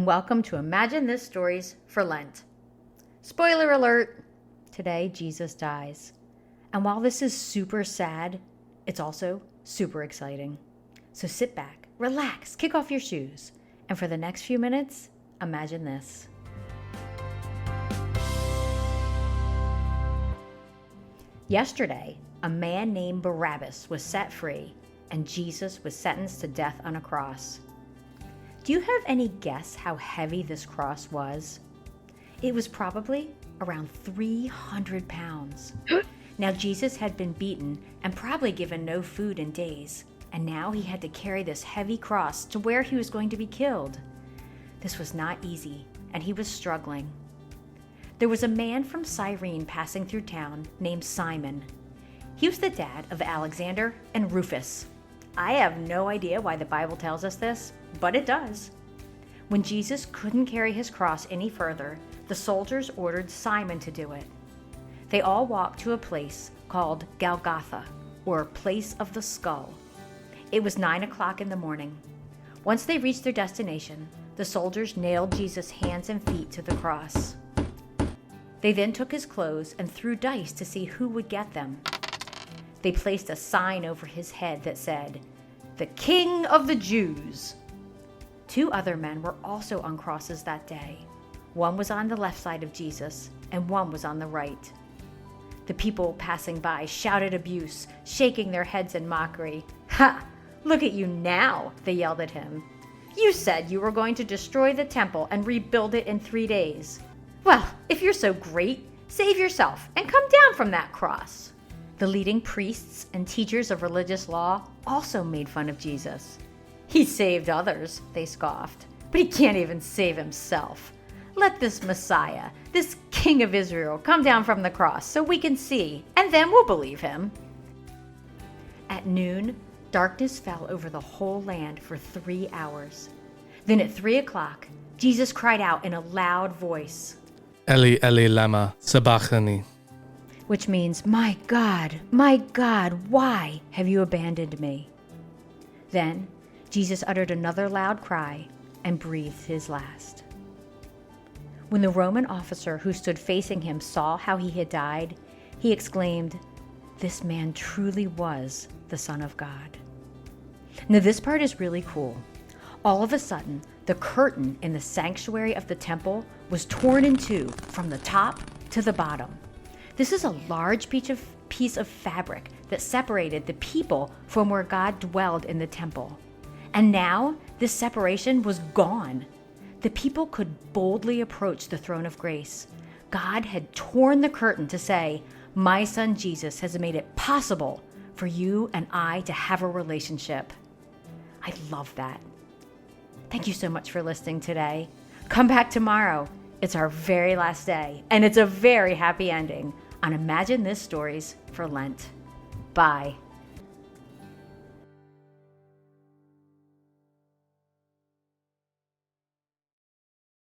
and welcome to Imagine This Stories for Lent. Spoiler alert, today Jesus dies. And while this is super sad, it's also super exciting. So sit back, relax, kick off your shoes, and for the next few minutes, imagine this. Yesterday, a man named Barabbas was set free, and Jesus was sentenced to death on a cross. Do you have any guess how heavy this cross was? It was probably around 300 pounds. Now, Jesus had been beaten and probably given no food in days, and now he had to carry this heavy cross to where he was going to be killed. This was not easy, and he was struggling. There was a man from Cyrene passing through town named Simon. He was the dad of Alexander and Rufus. I have no idea why the Bible tells us this, but it does. When Jesus couldn't carry his cross any further, the soldiers ordered Simon to do it. They all walked to a place called Golgotha, or Place of the Skull. It was 9 o'clock in the morning. Once they reached their destination, the soldiers nailed Jesus' hands and feet to the cross. They then took his clothes and threw dice to see who would get them. They placed a sign over his head that said, "The King of the Jews." 2 other men were also on crosses that day. One was on the left side of Jesus, and one was on the right. The people passing by shouted abuse, shaking their heads in mockery. "Ha! Look at you now," they yelled at him. "You said you were going to destroy the temple and rebuild it in 3 days. Well, if you're so great, save yourself and come down from that cross." The leading priests and teachers of religious law also made fun of Jesus. "He saved others," they scoffed, "but he can't even save himself. Let this Messiah, this King of Israel, come down from the cross so we can see, and then we'll believe him." At noon, darkness fell over the whole land for 3 hours. Then at 3 o'clock, Jesus cried out in a loud voice, "Eli, Eli, lama sabachthani," which means, my God, why have you abandoned me?" Then Jesus uttered another loud cry and breathed his last. When the Roman officer who stood facing him saw how he had died, he exclaimed, "This man truly was the Son of God." Now this part is really cool. All of a sudden, the curtain in the sanctuary of the temple was torn in two from the top to the bottom. This is a large piece of fabric that separated the people from where God dwelled in the temple. And now this separation was gone. The people could boldly approach the throne of grace. God had torn the curtain to say, "My son Jesus has made it possible for you and I to have a relationship." I love that. Thank you so much for listening today. Come back tomorrow. It's our very last day, and it's a very happy ending on Imagine This Stories for Lent. Bye.